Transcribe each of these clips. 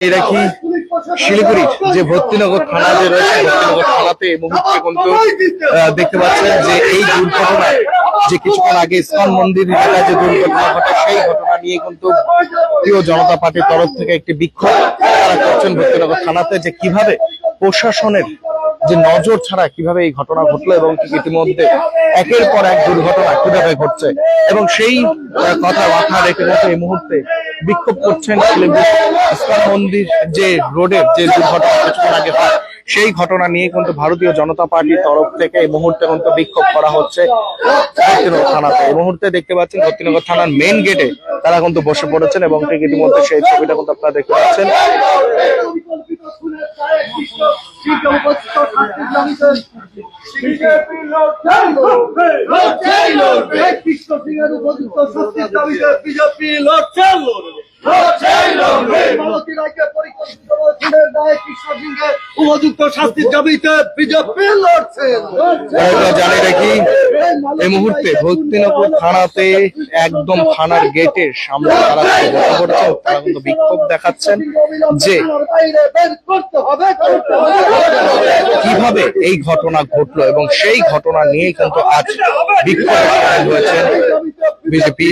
রাখি শিলিগুড়ি যে ভক্তিনগর থানা যে রয়েছে, ভক্তিনগর থানাতে এই মুহূর্তে কিন্তু দেখতে পাচ্ছেন যে এই দুর্ঘটনায় যে কিছুক্ষণ আগে ইসকন মন্দির এলাকায় যে দুর্ঘটনা ঘটে, সেই ঘটনা নিয়ে কিন্তু ভারতীয় জনতা পার্টির তরফ থেকে একটি বিক্ষোভ তারা করছেন ভক্তিনগর থানাতে, যে কিভাবে প্রশাসনের যে নজর ছাড়া কিভাবে এই ঘটনা ঘটলো এবং ইতিমধ্যে একের পর এক দুর্ঘটনা কিভাবে ঘটছে, এবং সেই কথা মাথায় রেখে কিন্তু এই মুহূর্তে বিক্ষোভ করছেন ইসকন মন্দির যে রোডের যে দুর্ঘটনা কিছুক্ষণ আগে হয়, সেই ঘটনা নিয়ে কিন্তু ভারতীয় জনতা পার্টির তরফ থেকে এই মুহূর্তে কিন্তু বিক্ষোভ করা হচ্ছে ভক্তিনগর থানাতে। এই মুহূর্তে দেখতে পাচ্ছেন ভক্তিনগর থানার মেইন গেটে তারা কিন্তু বসে পড়েছেন এবং ঠিক ইতিমধ্যে সেই ছবিটা কিন্তু আপনারা দেখতে পাচ্ছেন। উপযুক্ত শাস্তির দাবিতে বিজেপি লড়ছে। জানি রাখি এই মুহূর্তে ভক্তিনগর থানাতে একদম থানার গেটের সামনে তারা বসে পড়েছেন, তারা কিন্তু বিক্ষোভ দেখাচ্ছেন যে কিভাবে এই ঘটনা ঘটলো, এবং সেই ঘটনা নিয়ে কিন্তু আজ বিক্ষোভ হয়েছেন বিজেপি।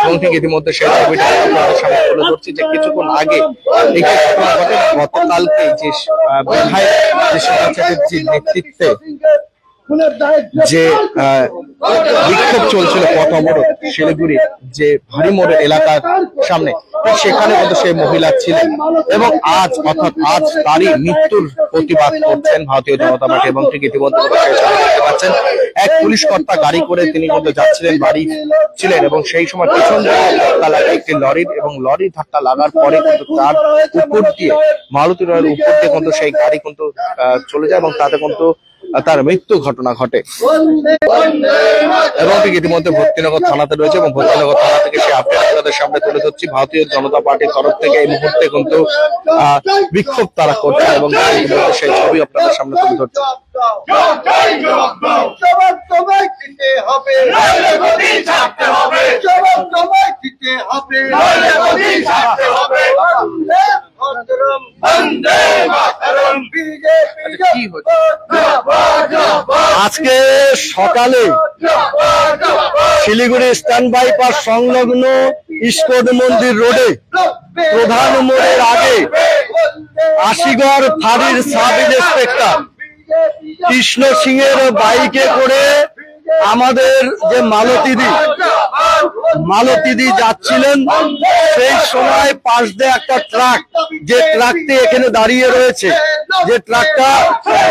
এবং ঠিক ইতিমধ্যে সেই ছবিটা আপনাদের সামনে তুলে ধরছি যে কিছুক্ষণ আগে এই ঘটনা ঘটে গতকালকে যে বিধায়ক শিবনাথ চ্যাটার্জির নেতৃত্বে যে বিক্ষোভ চলছিল পথ অবরোধ শিলিগুড়ির যে ভারী মোড় এলাকার সামনে, সেখানে কিন্তু সেই মহিলা ছিলেন এবং আজ অর্থাৎ আজ তারই মৃত্যুর প্রতিবাদ করছেন ভারতীয় জনতা পার্টি। এবং ঠিক ইতিমধ্যে দেখতে পাচ্ছেন এক পুলিশ কর্তা গাড়ি করে তিনি কিন্তু যাচ্ছিলেন, বাড়ি ছিলেন, এবং সেই সময় পিছন ধাক্কা লাগে একটি লরির, এবং লরির ধাক্কা লাগার পরে কিন্তু তার উপর দিয়ে মারুতি রয়ের উপর দিয়ে কিন্তু সেই গাড়ি কিন্তু চলে যায় এবং তাতে কিন্তু তার মৃত্যু ঘটনা ঘটে। এবং ঠিক ইতিমধ্যে ভক্তিনগর থানাতে রয়েছে এবং ভক্তিনগর থানা থেকে সেই আপডেট আপনাদের সামনে তুলে ধরছি। ভারতীয় জনতা পার্টির তরফ থেকে এই মুহূর্তে কিন্তু বিক্ষোভ তারা করছে এবং সেই ছবি আপনাদের সামনে তুলে ধরছে। আজকে সকালে শিলিগুড়ি স্ট্যান্ড বাইপাস সংলগ্ন ইস্কন মন্দির রোডে প্রধান মোড়ের আগে আশিগড় ফাঁড়ির সাব ইন্সপেক্টর কৃষ্ণ সিং এর বাইকে করে আমাদের যে মালতীদি যাচ্ছিলেন, সেই সময় পাশ দিয়ে একটা ট্রাক, যে ট্রাকটি এখানে দাঁড়িয়ে রয়েছে, যে ট্রাকটা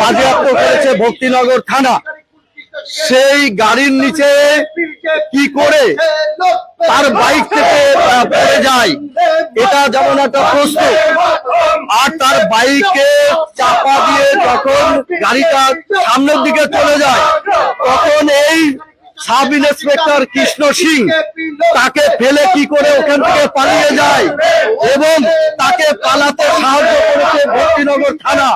বাজেয়াপ্ত করেছে ভক্তিনগর থানা, সেই গাড়ির নিচে কি করে তার বাইক থেকে পড়ে যায়, এটা যেমন একটা প্রশ্ন। আর তার বাইকে চাপা দিয়ে যখন গাড়িটা সামনের দিকে চলে যায়, তখন এই সাব ইন্সপেক্টর কৃষ্ণ সিং তাকে ফেলে কি করে ওখান থেকে পালিয়ে যায় এবং তাকে পালাতে সাহায্য করেছে ভক্তিনগর থানা,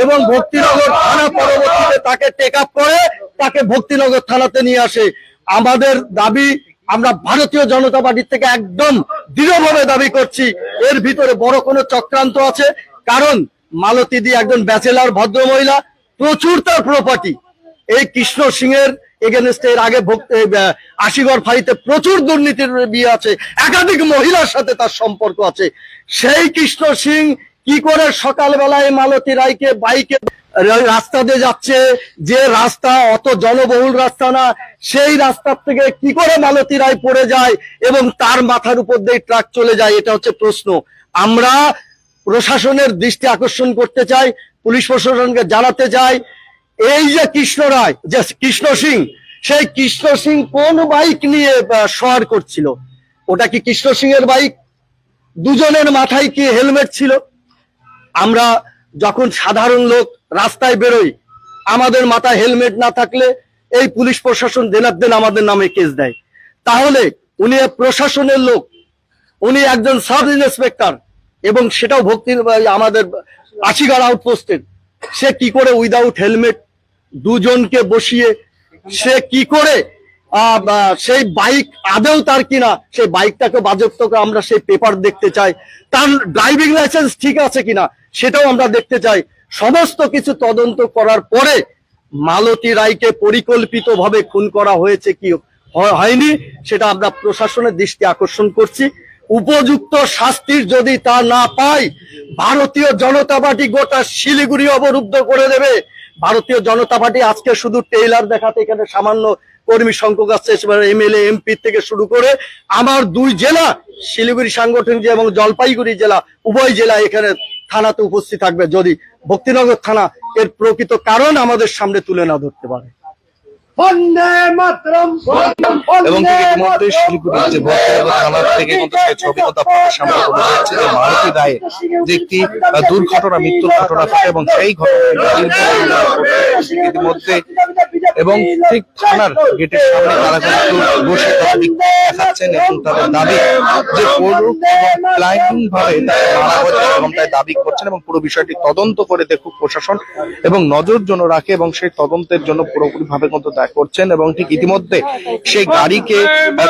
এবং ভক্তিনগর থানা পরবর্তীতে তাকে টেক আপ করে তাকে ভক্তিনগর থানাতে নিয়ে আসে। আমাদের দাবি, আমরা ভারতীয় জনতা পার্টির থেকে একদম দৃঢ়ভাবে দাবি করছি, এর ভিতরে বড় কোনো চক্রান্ত আছে। কারণ মালতীদি একজন ব্যাচেলার ভদ্রমহিলা, প্রচুর তার প্রপার্টি। এই কৃষ্ণ সিং এর এগেনস্টে এর আগে আশিগড় ফাঁড়িতে প্রচুর দুর্নীতির বিয়ে আছে, একাধিক মহিলার সাথে তার সম্পর্ক আছে। সেই কৃষ্ণ সিং কি করে সকালবেলায় মালতী রায়কে বাইকে রাস্তা দিয়ে যাচ্ছে, যে রাস্তা অত জনবহুল রাস্তা না, সেই রাস্তার থেকে কি করে মালতী রায় পড়ে যায় এবং তার মাথার উপর দিয়ে ট্রাক চলে যায়, এটা হচ্ছে প্রশ্ন। আমরা প্রশাসনের দৃষ্টি আকর্ষণ করতে চাই, পুলিশ প্রশাসনকে জানাতে চাই, এই যে কৃষ্ণ সিং, সেই কৃষ্ণ সিং কোন বাইক নিয়ে সওয়ার করছিল? ওটা কি কৃষ্ণ সিং এর বাইক? দুজনের মাথায় কি হেলমেট ছিল? আমরা যখন সাধারণ লোক রাস্তায় বেরোই, আমাদের মাথায় হেলমেট না থাকলে এই পুলিশ প্রশাসন দেন আমাদের নামে কেস দেয়। তাহলে উনি প্রশাসনের লোক, উনি একজন সাব ইন্সপেক্টর, এবং সেটাও আমাদের আশিগড় আউটপোস্টের, সে কি করে উইদাউট হেলমেট দুজনকে বসিয়ে সে কি করে সেই বাইক আদেও তার কিনা, সেই বাইকটাকে বাজেয়াপ্ত করে আমরা সেই পেপার দেখতে চাই। তার ড্রাইভিং লাইসেন্স ঠিক আছে কিনা সেটাও আমরা দেখতে চাই। সমস্ত কিছু তদন্ত করার পরে মালতী রায়কে পরিকল্পিতভাবে খুন করা হয়েছে কি হয়নি সেটা আমরা প্রশাসনের দৃষ্টি আকর্ষণ করছি। উপযুক্ত শাস্তির যদি তা না পাই, ভারতীয় জনতা পার্টি গোটা শিলিগুড়ি অবরুদ্ধ করে দেবে। ভারতীয় জনতা পার্টি আজকে শুধু টেইলার দেখাতে এখানে সামান্য কর্মী সংখ্যক আসছে, এমএলএ এমপি থেকে শুরু করে আমার 2 জেলা শিলিগুড়ি সাংগঠনিক এবং জলপাইগুড়ি জেলা উভয় জেলা এখানে থানাতে উপস্থিত থাকবে যদি ভক্তিনগর থানা এর প্রকৃত কারণ আমাদের সামনে তুলে না ধরতে পারে। বন্দে মাতরম। এবং ঠিক ইতিমধ্যে শিলিগুড়ির যে ভক্তিনগর থানা থেকে কিন্তু সেই ছবি কিন্তু আপনাদের সামনে তুলে ধরছে যে মালতী রায়ের যে একটি দুর্ঘটনা, মৃত্যুর ঘটনা ঘটে এবং সেই ঘটনায় ইতিমধ্যে এবং ঠিক থানার গেটের সামনে তারা কিন্তু বসে দাবি দেখাচ্ছেন এবং তাদের দাবি যে প্ল্যানিং ভাবে মারা হয়েছে এবং তাই দাবি করছেন এবং পুরো বিষয়টি তদন্ত করে দেখুক প্রশাসন এবং নজর জন্য রাখে এবং সেই তদন্তের জন্য পুরোপুরি ভাবে কিন্তু করছেন। এবং ঠিক ইতিমধ্যে সেই গাড়িকে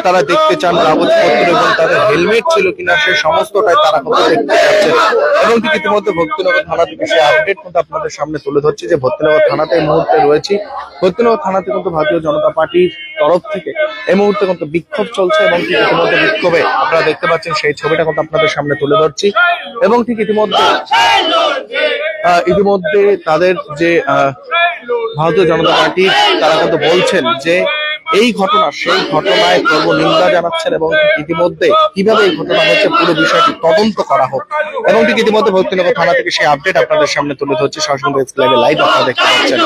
তারা দেখতে চান, কাগজপত্র এবং তাদের হেলমেট ছিল কিনা সেই সমস্তটাই তারা কিন্তু দেখতে চাচ্ছেন। এবং ঠিক ইতিমধ্যে ভক্তিনগর থানা থেকে সেই আপডেট কিন্তু আপনাদের সামনে তুলে ধরছি যে ভক্তিনগর থানাতে এই মুহূর্তে রয়েছি। ভক্তিনগর থানাতে কিন্তু ভারতীয় জনতা পার্টির তরফ থেকে এই মুহূর্তে কিন্তু বিক্ষোভ চলছে এবং ঠিক ইতিমধ্যে বিক্ষোভে আপনারা দেখতে পাচ্ছেন সেই ছবিটা কিন্তু আপনাদের সামনে তুলে ধরছি। এবং ঠিক ইতিমধ্যে তাদের যে ভারতীয় জনতা পার্টি তারা কিন্তু বলছেন যে এই ঘটনা সেই ঘটনায় নিন্দা জানাচ্ছেন এবং ইতিমধ্যে কিভাবে এই ঘটনা হচ্ছে পুরো বিষয়টি তদন্ত করা হোক। এবং ঠিক ইতিমধ্যে ভক্তিনগর থানা থেকে সেই আপডেট আপনাদের সামনে তুলে ধরছে। সরাসরি এক্সক্লেভে লাইভ আপনারা দেখতে পাচ্ছেন।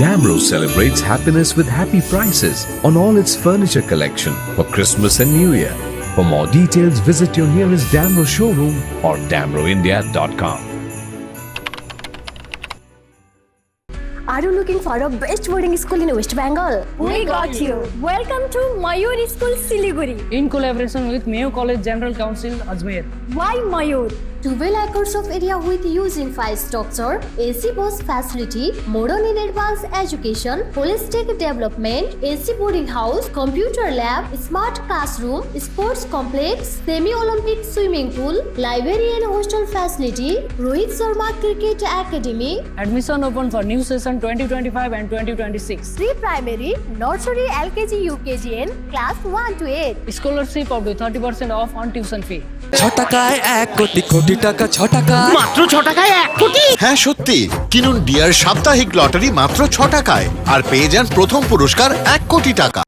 Damro celebrates happiness with happy prices on all its furniture collection for Christmas and New Year. For more details, visit your nearest Damro showroom or damroindia.com. Are you looking for a best boarding school in West Bengal? We got you. Welcome to Mayur School, Siliguri. In collaboration with Mayo College General Council, Ajmer. Why Mayur? 12 acres of area with using 5 structure, AC bus facility, modern and advanced education, holistic development, AC boarding house, computer lab, smart classroom, sports complex, semi-Olympic swimming pool, library and hostel facility, Rohit Sharma Cricket Academy, Admission open for new session 2025 and 2026. pre-primary, nursery, LKG, UKG and class 1 to 8. Scholarship up to 30% off on tuition fee. 6 টাকায় 1 কোটি কোটি টাকা 6 টাকা মাত্র 6 টাকায় 1 কোটি। হ্যাঁ সত্যি, কিনুন deer সাপ্তাহিক লটারি মাত্র 6 টাকায় আর পেয়ে যান প্রথম পুরস্কার 1 কোটি টাকা।